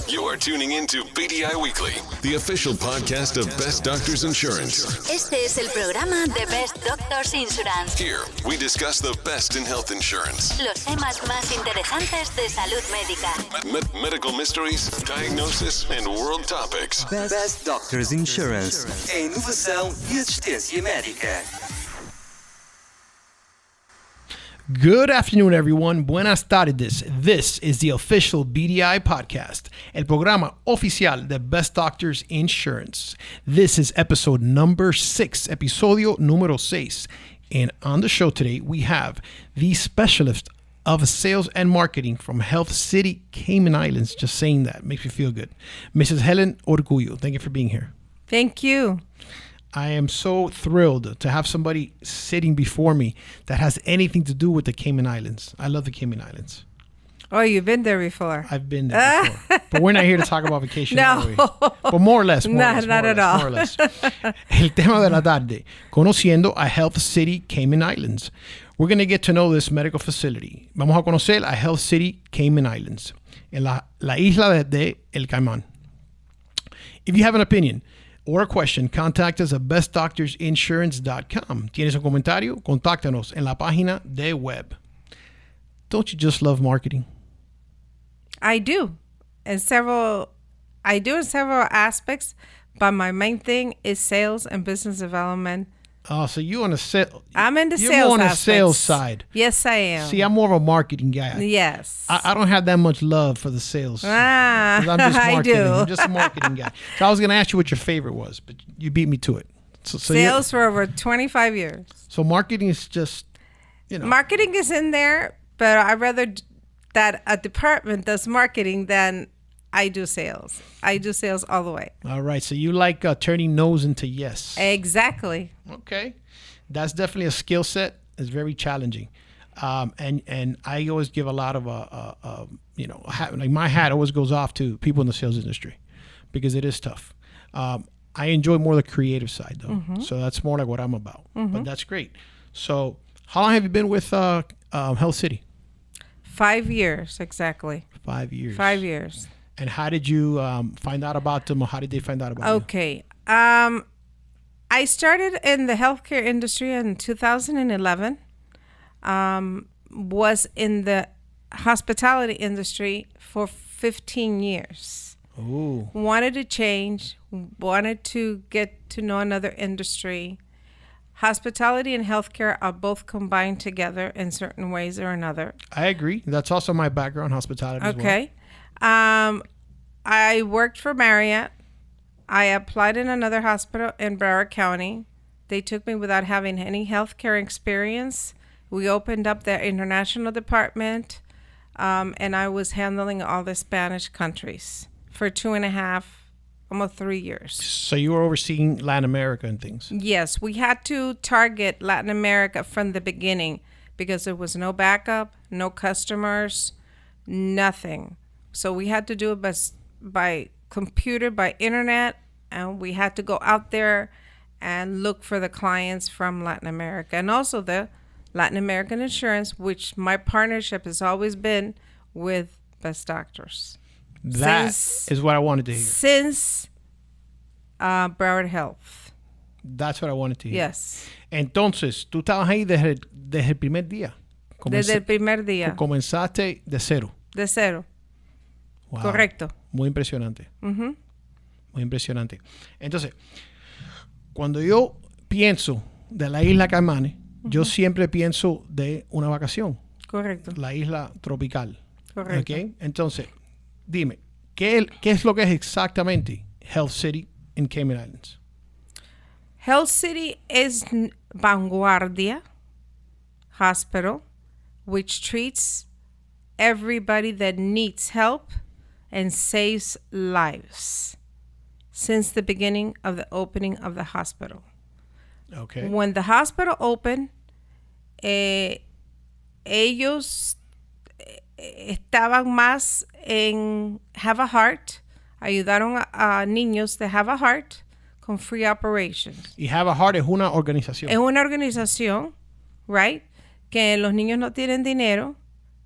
You're tuning into BDI Weekly, the official podcast of Best Doctors Insurance. Este es el programa de Best Doctors Insurance. Here, we discuss the best in health insurance. Los temas más interesantes de salud médica. Medical mysteries, diagnosis, and world topics. Best Doctors Insurance. A inovação e assistência médica. Good afternoon, everyone. Buenas tardes. This is the official BDI podcast, el programa oficial de Best Doctors Insurance. This is episode number 6, episodio número 6. And on the show today, we have the specialist of sales and marketing from Health City, Cayman Islands. Just saying that makes me feel good. Mrs. Helen Urcuyo, thank you for being here. Thank you. I am so thrilled to have somebody sitting before me that has anything to do with the Cayman Islands. I love the Cayman Islands. Oh, you've been there before. I've been there before. But we're not here to talk about vacation. No. But more or less. Not at all. More or less. El tema de la tarde, conociendo a Health City, Cayman Islands. We're going to get to know this medical facility. Vamos a conocer a Health City, Cayman Islands, en la isla de El Cayman. If you have an opinion or a question, contact us at bestdoctorsinsurance.com. ¿Tienes un comentario? Contáctanos en la página de web. Don't you just love marketing? I do. In several aspects, but my main thing is sales and business development. Oh, so you on the sales? I'm in the you're sales more on the aspects. sales side. Yes, I am. See, I'm more of a marketing guy. Yes. I don't have that much love for the sales. 'Cause I'm just I marketing. do. I'm just a marketing guy. So I was going to ask you what your favorite was, but you beat me to it. So Sales for over 25 years. So marketing is just, Marketing is in there, but I'd rather that a department does marketing than I do sales. I do sales all the way. All right. So you like turning no's into yes. Exactly. Okay. That's definitely a skill set. It's very challenging. And I always give a lot of, like my hat always goes off to people in the sales industry because it is tough. I enjoy more the creative side, though. Mm-hmm. So that's more like what I'm about. Mm-hmm. But that's great. So how long have you been with Health City? 5 years, exactly. 5 years. 5 years. And how did you find out about them, or how did they find out about you? Okay. I started in the healthcare industry in 2011. Was in the hospitality industry for 15 years. Ooh. Wanted to change, wanted to get to know another industry. Hospitality and healthcare are both combined together in certain ways or another. I agree. That's also my background, hospitality as well. Okay. I worked for Marriott. I applied in another hospital in Broward County. They took me without having any healthcare experience. We opened up their international department, and I was handling all the Spanish countries for 2.5, almost 3 years. So you were overseeing Latin America and things? Yes, we had to target Latin America from the beginning because there was no backup, no customers, nothing. So we had to do it by computer, by internet, and we had to go out there and look for the clients from Latin America and also the Latin American insurance, which my partnership has always been with Best Doctors. That is what I wanted to hear. Since Broward Health. That's what I wanted to hear. Yes. Entonces, tú estabas ahí desde el primer día. Desde el primer día. Comenzaste de cero. De cero. Wow. Correcto. Muy impresionante. Uh-huh. Muy impresionante. Entonces, cuando yo pienso de la isla Caymanes, yo siempre pienso de una vacación. Correcto. La isla tropical. Correcto. Okay? Entonces, dime, ¿qué es lo que es exactamente Health City en Cayman Islands? Health City is Vanguardia Hospital, which treats everybody that needs help and saves lives since the beginning of the opening of the hospital. Okay. When the hospital opened, ellos estaban más en Have a Heart, ayudaron a niños de Have a Heart con free operations. Y Have a Heart es una organización. Es una organización, right, que los niños no tienen dinero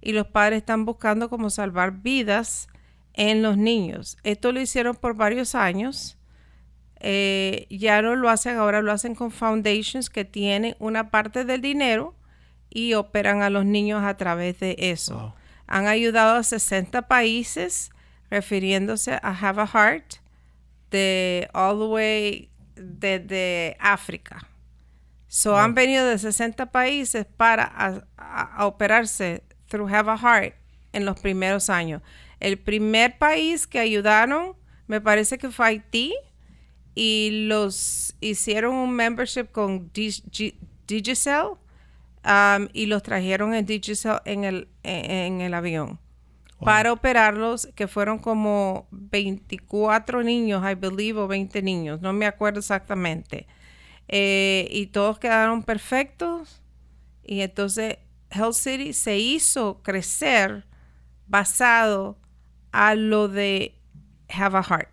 y los padres están buscando cómo salvar vidas en los niños. Esto lo hicieron por varios años. Ya no lo hacen ahora, lo hacen con foundations que tienen una parte del dinero y operan a los niños a través de eso. Wow. Han ayudado a 60 países, refiriéndose a Have a Heart, de all the way desde África. So han venido de 60 países para a operarse through Have a Heart en los primeros años. El primer país que ayudaron, me parece que fue Haití, y los hicieron un membership con Digicel, y los trajeron en Digicel en el avión. Wow. Para operarlos, que fueron como 24 niños, I believe, o 20 niños, no me acuerdo exactamente. Y todos quedaron perfectos. Y entonces Health City se hizo crecer basado a lo de Have a Heart.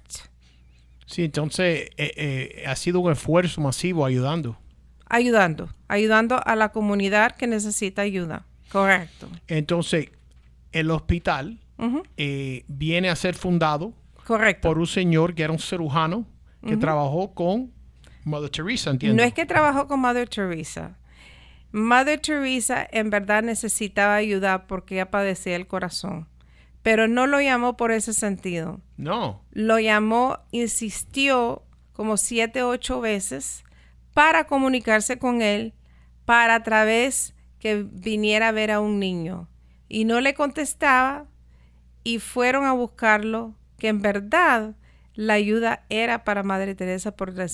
Sí, entonces ha sido un esfuerzo masivo ayudando. Ayudando a la comunidad que necesita ayuda. Correcto. Entonces, el hospital viene a ser fundado Correcto. por un señor que era un cirujano que trabajó con Mother Teresa, entiendo. No es que trabajó con Mother Teresa. Mother Teresa en verdad necesitaba ayuda porque ella padecía el corazón. Pero no lo llamó por ese sentido. No. Lo llamó, insistió como 7, 8 veces para comunicarse con él, para a través que viniera a ver a un niño. Y no le contestaba y fueron a buscarlo, que en verdad la ayuda era para Madre Teresa porque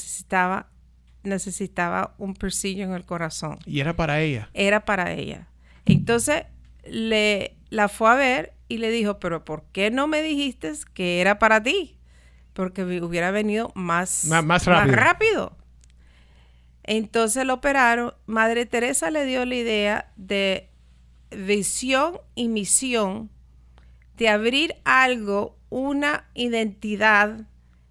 necesitaba un persillo en el corazón. Y era para ella. Era para ella. Entonces la fue a ver y le dijo, pero ¿por qué no me dijiste que era para ti? Porque hubiera venido más rápido. Entonces lo operaron. Madre Teresa le dio la idea de visión y misión de abrir algo, una identidad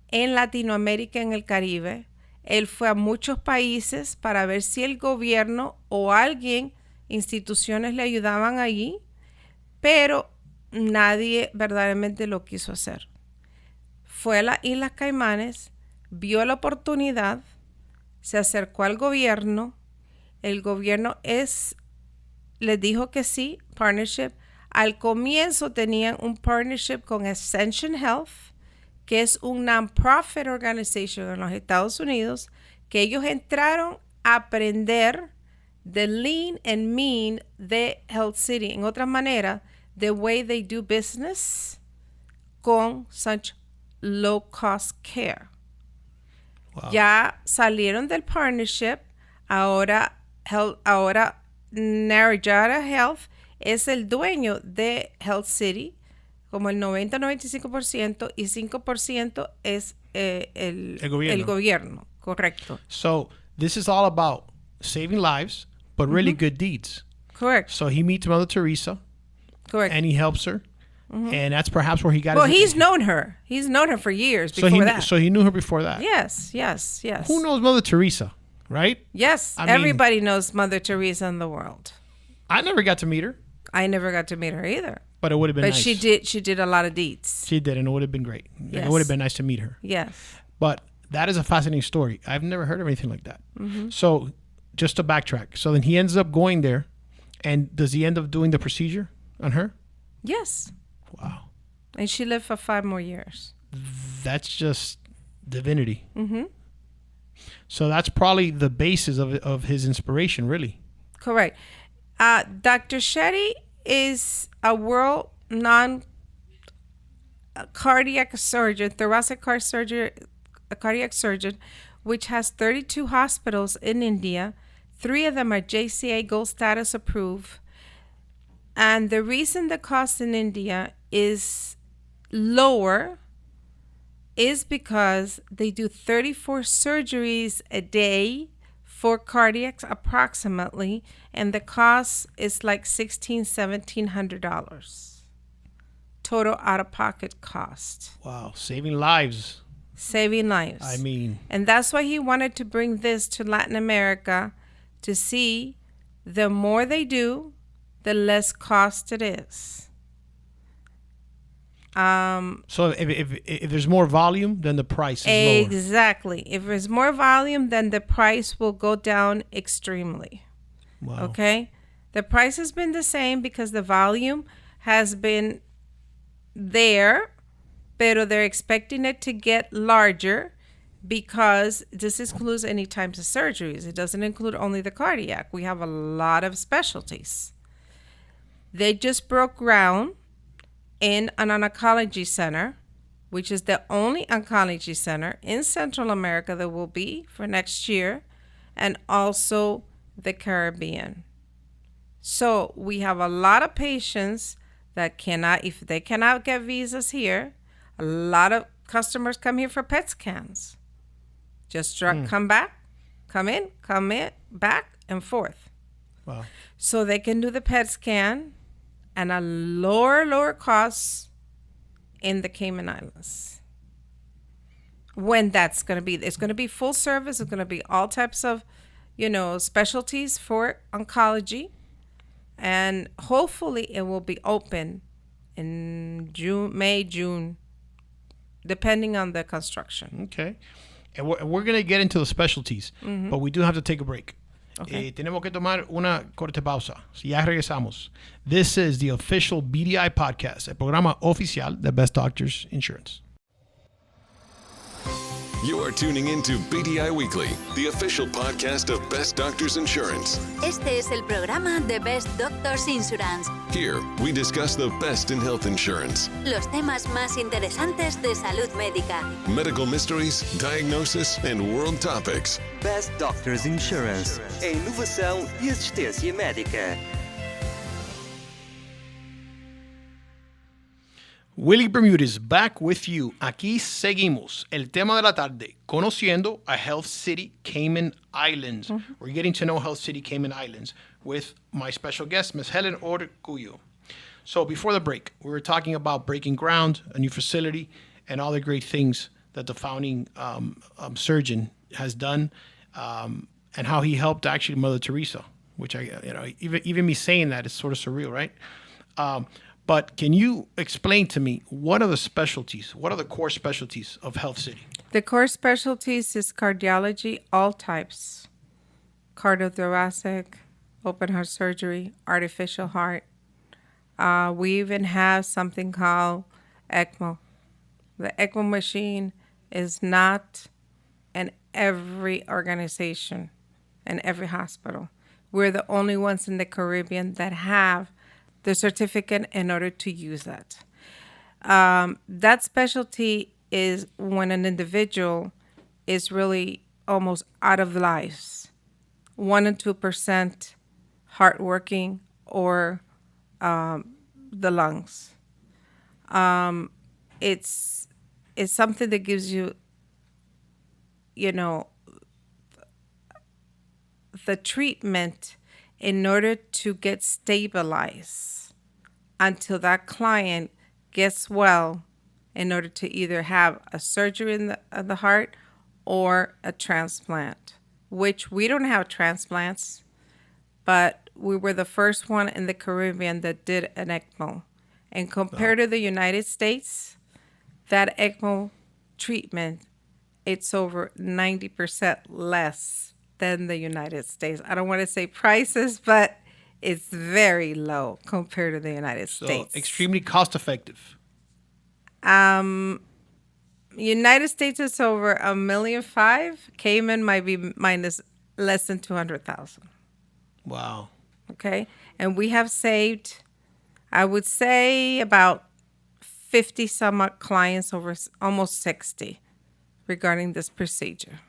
en Latinoamérica y en el Caribe. Él fue a muchos países para ver si el gobierno o alguien, instituciones le ayudaban allí, pero nadie verdaderamente lo quiso hacer. Fue a las Islas Caymanes, vio la oportunidad, se acercó al gobierno, el gobierno les dijo que sí, partnership. Al comienzo tenían un partnership con Ascension Health, que es un non-profit organization en los Estados Unidos, que ellos entraron a aprender the lean and mean de Health City. En otra manera, the way they do business con such low cost care. Wow. Ya salieron del partnership. Ahora Narragansett Health es el dueño de Health City, como el 90-95%, y 5% es el gobierno. Correcto. So this is all about saving lives, but really good deeds. Correct. So he meets Mother Teresa. Correct. And he helps her. And that's perhaps where he got he's known her. He's known her for years before that. So he knew her before that. Yes. Who knows Mother Teresa, right? Yes. Everybody knows Mother Teresa in the world. I never got to meet her. I never got to meet her either. But it would have been nice. But she did a lot of deeds. She did, and it would have been great. Yes. It would have been nice to meet her. Yes. But that is a fascinating story. I've never heard of anything like that. So just to backtrack. So then he ends up going there, and does he end up doing the procedure on her? Yes. Wow. And she lived for 5 more years. That's just divinity. So that's probably the basis of his inspiration, really. Correct. Dr. Shetty is a world cardiac surgeon, thoracic cardiac surgeon, which has 32 hospitals in India. 3 of them are JCA Gold Status approved. And the reason the cost in India is lower is because they do 34 surgeries a day for cardiacs approximately, and the cost is like $1,700 total out-of-pocket cost. Wow, saving lives. Saving lives. I mean. And that's why he wanted to bring this to Latin America, to see the more they do, the less cost it is. So if there's more volume, then the price is lower. Exactly. If there's more volume, then the price will go down extremely. Wow. Okay? The price has been the same because the volume has been there, pero they're expecting it to get larger because this includes any types of surgeries. It doesn't include only the cardiac. We have a lot of specialties. They just broke ground in an oncology center, which is the only oncology center in Central America that will be for next year, and also the Caribbean. So we have a lot of patients that cannot, if they cannot get visas here, a lot of customers come here for PET scans. Just come in, back and forth. Wow. So they can do the PET scan and a lower cost in the Cayman Islands. When that's going to be, it's going to be full service. It's going to be all types of, specialties for oncology. And hopefully it will be open in May, June, depending on the construction. Okay. And we're going to get into the specialties, but we do have to take a break. Okay. Tenemos que tomar una corte pausa. Ya regresamos. This is the official BDI podcast, el programa oficial de Best Doctors Insurance. You are tuning into BDI Weekly, the official podcast of Best Doctors Insurance. Este es el programa de Best Doctors Insurance. Here, we discuss the best in health insurance, Los temas más interesantes de salud médica. medical mysteries, diagnosis, and world topics. Best Doctors Insurance, a inovação e assistência médica. Willie Bermudez back with you. Aquí seguimos. El tema de la tarde, conociendo a Health City Cayman Islands. We're getting to know Health City Cayman Islands with my special guest, Ms. Helen Urcuyo. So before the break, we were talking about breaking ground, a new facility, and all the great things that the founding surgeon has done, and how he helped actually Mother Teresa, which even me saying that is sort of surreal, right? But can you explain to me what are the specialties? What are the core specialties of Health City? The core specialties is cardiology, all types. Cardiothoracic, open heart surgery, artificial heart. We even have something called ECMO. The ECMO machine is not in every organization, in every hospital. We're the only ones in the Caribbean that have the certificate in order to use that. That specialty is when an individual is really almost out of lives. 1% and 2% heart working or the lungs. It's something that gives you, the treatment in order to get stabilized until that client gets well, in order to either have a surgery in the heart or a transplant, which we don't have transplants, but we were the first one in the Caribbean that did an ECMO. And compared to the United States, that ECMO treatment, it's over 90% less than the United States. I don't want to say prices, but it's very low compared to the United States. So extremely cost effective. United States is over $1.5 million. Cayman might be minus less than 200,000. Wow. Okay, and we have saved, I would say, about 50 some odd clients, over almost 60, regarding this procedure.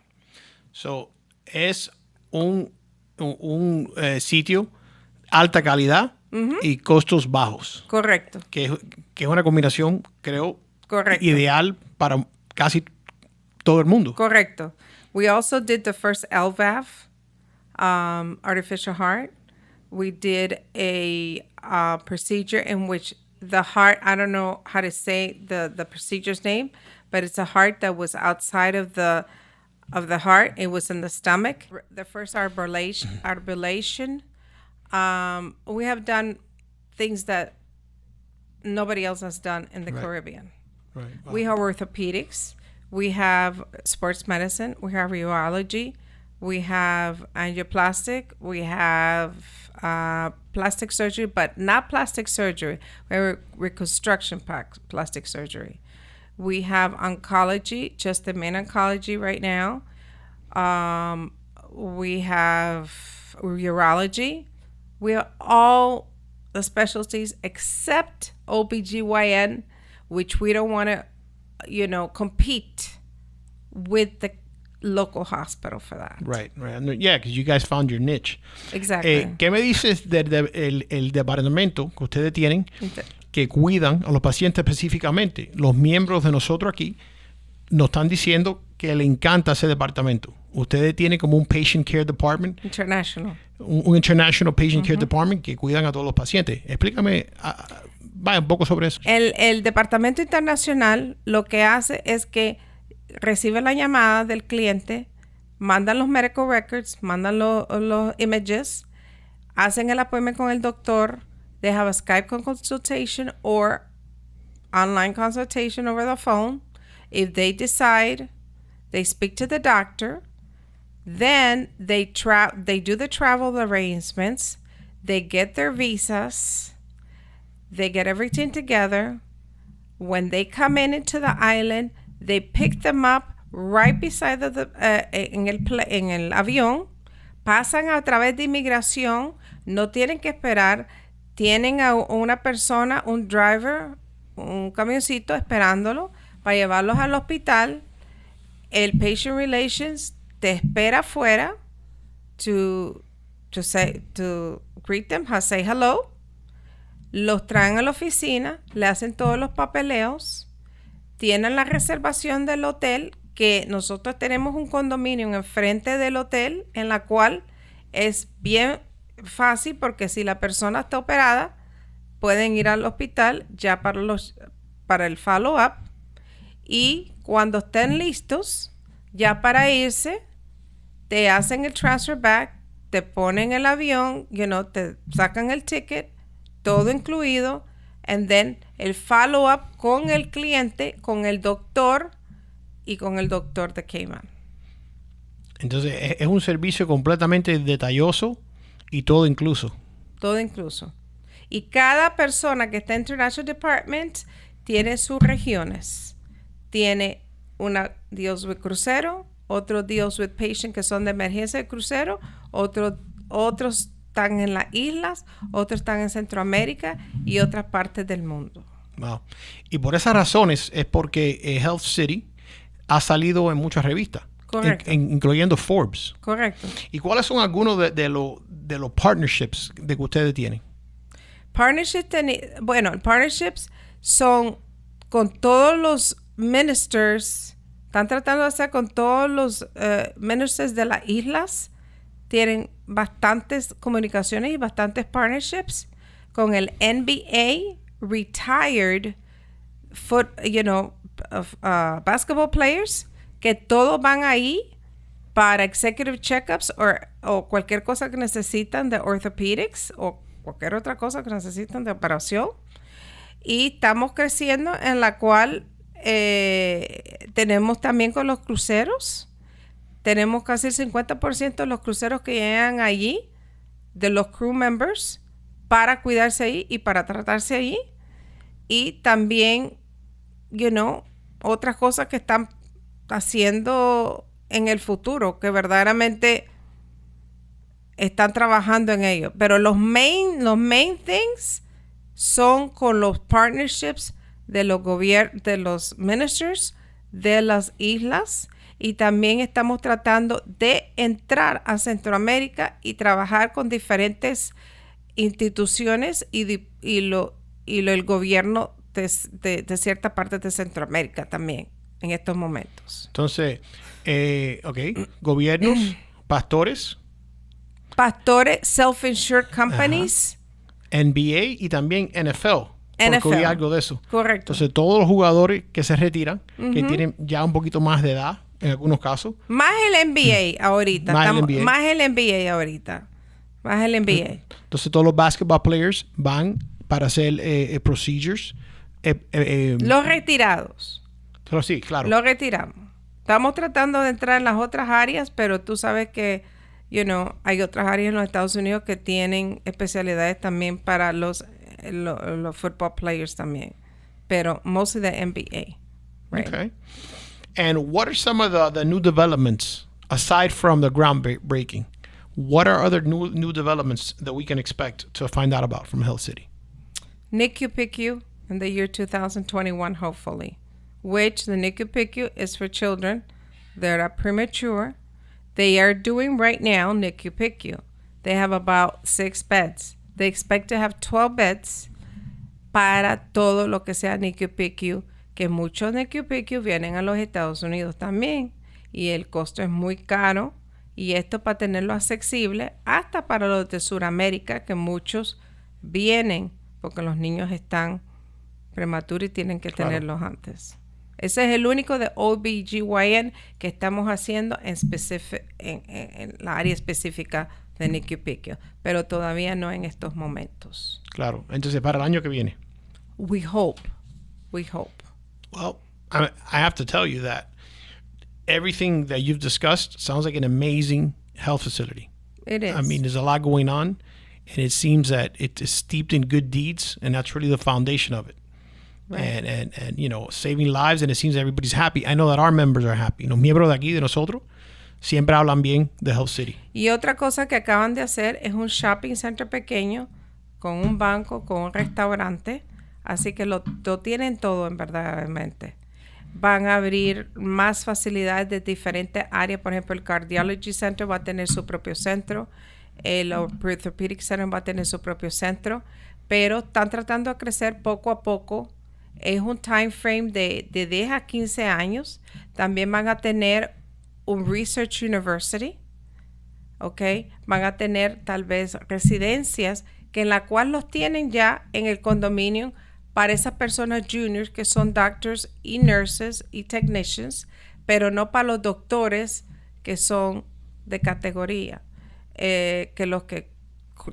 So es un sitio alta calidad y costos bajos. Correcto. Que es una combinación, creo, Correcto. ideal para casi todo el mundo. Correcto. We also did the first LVAF, artificial heart. We did a procedure in which the heart, I don't know how to say the procedure's name, but it's a heart that was outside of the heart. It was in the stomach. The first arbulation. We have done things that nobody else has done in the Right. Caribbean. Right. Wow. We have orthopedics, we have sports medicine, we have urology, we have angioplastic, we have plastic surgery, but not plastic surgery, we have reconstruction plastic surgery. We have oncology, just the main oncology right now. We have urology. We have all the specialties except OBGYN, which we don't want to, compete with the local hospital for that. Right. Yeah, because you guys found your niche. Exactly. ¿Qué me dices del departamento que ustedes tienen que cuidan a los pacientes específicamente? Los miembros de nosotros aquí nos están diciendo que le encanta ese departamento. Ustedes tienen como un Patient Care Department. International. Un International Patient Care Department que cuidan a todos los pacientes. Explícame vaya un poco sobre eso. El departamento internacional lo que hace es que recibe la llamada del cliente, mandan los medical records, mandan los images, hacen el appointment con el doctor, they have a Skype consultation or online consultation over the phone. If they decide, they speak to the doctor, then they do the travel arrangements, they get their visas, they get everything together. When they come into the island, they pick them up right beside en el avión, pasan a través de inmigración, no tienen que esperar, tienen a una persona, un driver, un camioncito esperándolo para llevarlos al hospital. El patient relations te espera afuera to greet them, say hello. Los traen a la oficina, le hacen todos los papeleos, tienen la reservación del hotel, que nosotros tenemos un condominio enfrente del hotel, en la cual es bien fácil porque si la persona está operada, pueden ir al hospital ya para el follow-up, y cuando estén listos, ya para irse, te hacen el transfer back, te ponen el avión, te sacan el ticket, todo incluido, and then el follow-up con el cliente, con el doctor y con el doctor de Cayman. Entonces, es un servicio completamente detalloso y todo incluso. Todo incluso. Y cada persona que está en International Department tiene sus regiones. Tiene una deals with crucero, otro deals with patient que son de emergencia de crucero, otros están en las islas, otros están en Centroamérica y otras partes del mundo. Wow. Y por esas razones es porque Health City ha salido en muchas revistas. Correcto. Incluyendo Forbes. Correcto. ¿Y cuáles son algunos de los partnerships de que ustedes tienen? Partnerships son con todos los ministers, están tratando de hacer con todos los ministers de las islas. Tienen bastantes comunicaciones y bastantes partnerships con el NBA retired basketball players, que todos van ahí para executive checkups o cualquier cosa que necesitan de orthopedics o cualquier otra cosa que necesitan de operación. Y estamos creciendo, en la cual tenemos también con los cruceros. Tenemos casi el 50% de los cruceros que llegan allí, de los crew members, para cuidarse ahí y para tratarse allí. Y también, otras cosas que están haciendo en el futuro, que verdaderamente están trabajando en ello. Pero los main things son con los partnerships de los ministers de las islas, y también estamos tratando de entrar a Centroamérica y trabajar con diferentes instituciones y el gobierno de ciertas partes de Centroamérica también en estos momentos. Entonces, gobiernos, pastores, self-insured companies, NBA y también NFL. Porque oí algo de eso. Correcto. Entonces, todos los jugadores que se retiran, que tienen ya un poquito más de edad, en algunos casos. Más el NBA ahorita. Más el NBA. Más el NBA ahorita. Más el NBA. Entonces, todos los basketball players van para hacer procedures. Los retirados. Pero sí, claro. Lo retiramos. Estamos tratando de entrar en las otras áreas, pero tú sabes que, hay otras áreas en los Estados Unidos que tienen especialidades también para los football players también. Pero mostly the NBA. Right? Okay. And what are some of the new developments aside from the groundbreaking? What are other new developments that we can expect to find out about from Health City? NICU PICU in the year 2021, hopefully, which the NICU PICU is for children that are premature. They are doing right now NICU PICU. They have about 6 beds. They expect to have 12 beds para todo lo que sea NICU PICU, que muchos NICU PICU vienen a los Estados Unidos también y el costo es muy caro, y esto para tenerlo accesible hasta para los de Sudamérica, que muchos vienen porque los niños están prematuros y tienen que tenerlos antes. Ese es el único de OBGYN que estamos haciendo en la área específica de NICU PICU, pero todavía no en estos momentos. Claro. Entonces, para el año que viene. We hope. Well, I have to tell you that everything that you've discussed sounds like an amazing health facility. It is. I mean, there's a lot going on, and it seems that it is steeped in good deeds, and that's really the foundation of it. Right. And saving lives, and it seems everybody's happy. I know that our members are happy. Los miembros de aquí, de nosotros, siempre hablan bien de Health City. Y otra cosa que acaban de hacer es un shopping center pequeño con un banco, con un restaurante. Así que lo tienen todo en verdaderamente. Van a abrir más facilidades de diferentes áreas. Por ejemplo, el Cardiology Center va a tener su propio centro. El Orthopedic Center va a tener su propio centro. Pero están tratando de crecer poco a poco. Es un time frame de 10 a 15 años. También van a tener un Research University. ¿Ok? Van a tener tal vez residencias que en la cual los tienen ya en el condominio para esas personas juniors que son doctors y nurses y technicians, pero no para los doctores que son de categoría, que los que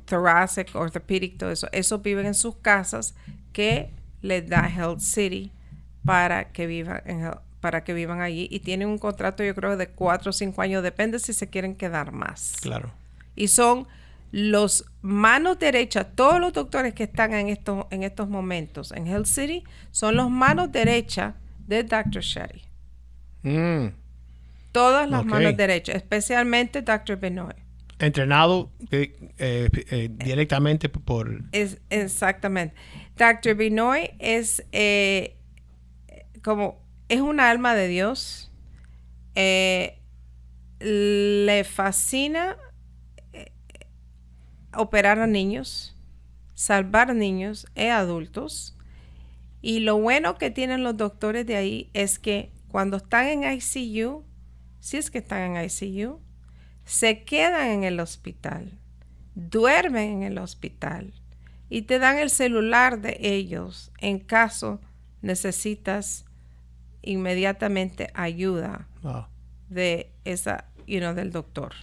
thoracic, orthopedic, todo eso. Esos viven en sus casas que les da Health City para que vivan allí, y tienen un contrato, yo creo, de 4 o 5 años, depende si se quieren quedar más. Claro. Y son los manos derechas, todos los doctores que están en estos momentos en Health City son los manos derechas de Dr. Shetty. Todas las manos derechas, especialmente Dr. Benoit. Entrenado directamente por... Exactamente. Dr. Benoit es es un alma de Dios. Le fascina operar a niños, salvar niños y adultos. Y lo bueno que tienen los doctores de ahí es que cuando están en ICU, si es que están en ICU, se quedan en el hospital, duermen en el hospital y te dan el celular de ellos en caso necesitas inmediatamente ayuda de del doctor.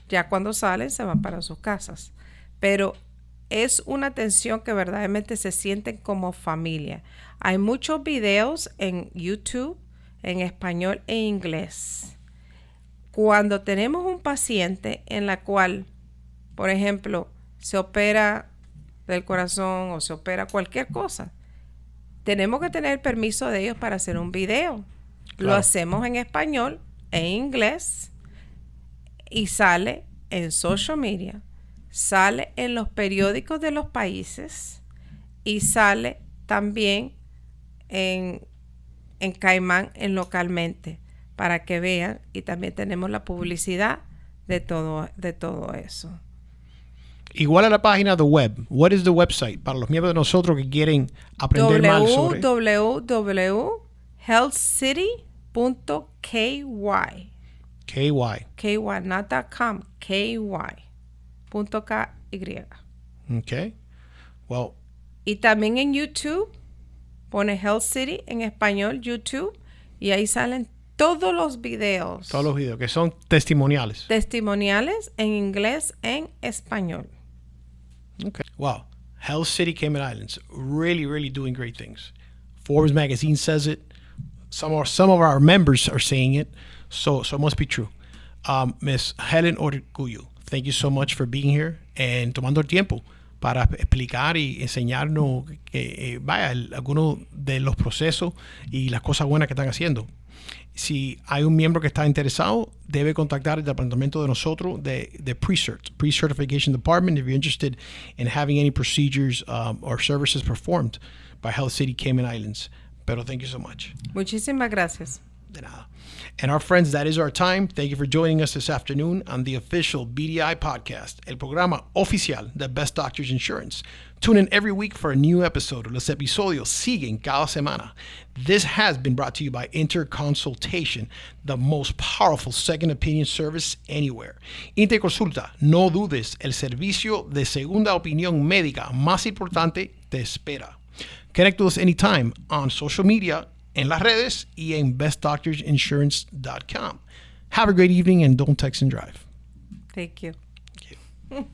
Ya cuando salen se van para sus casas. Pero es una atención que verdaderamente se sienten como familia. Hay muchos videos en YouTube en español e inglés. Cuando tenemos un paciente en la cual, por ejemplo, se opera del corazón o se opera cualquier cosa, tenemos que tener permiso de ellos para hacer un video. Claro. Lo hacemos en español e inglés y sale en social media, sale en los periódicos de los países y sale también en Cayman localmente, para que vean, y también tenemos la publicidad de todo eso. Igual a la página de web. What is the website para los miembros de nosotros que quieren aprender más sobre www.healthcity.ky. KY, not .com, KY.ky. Okay. Well. Y también en YouTube, pone Health City en español, YouTube, y ahí salen todos los videos. Todos los videos, que son testimoniales. Testimoniales en inglés, en español. Okay. Wow. Health City, Cayman Islands, really, really doing great things. Forbes magazine says it. Some of our members are saying it, so it must be true. Miss Helen Urcuyo, thank you so much for being here and tomando el tiempo para explicar y enseñarnos algunos de los procesos y las cosas buenas que están haciendo. Si hay un miembro que está interesado, debe contactar el departamento de nosotros de Pre-Certification Department if you're interested in having any procedures or services performed by Health City Cayman Islands. Pero thank you so much. Muchísimas gracias. De nada. And our friends, that is our time. Thank you for joining us this afternoon on the official BDI podcast, el programa oficial de Best Doctors Insurance. Tune in every week for a new episode. Los episodios siguen cada semana. This has been brought to you by Interconsultation, the most powerful second opinion service anywhere. Interconsulta, no dudes, el servicio de segunda opinión médica más importante te espera. Connect with us anytime on social media, en las redes y en bestdoctorsinsurance.com. Have a great evening and don't text and drive. Thank you. Thank you.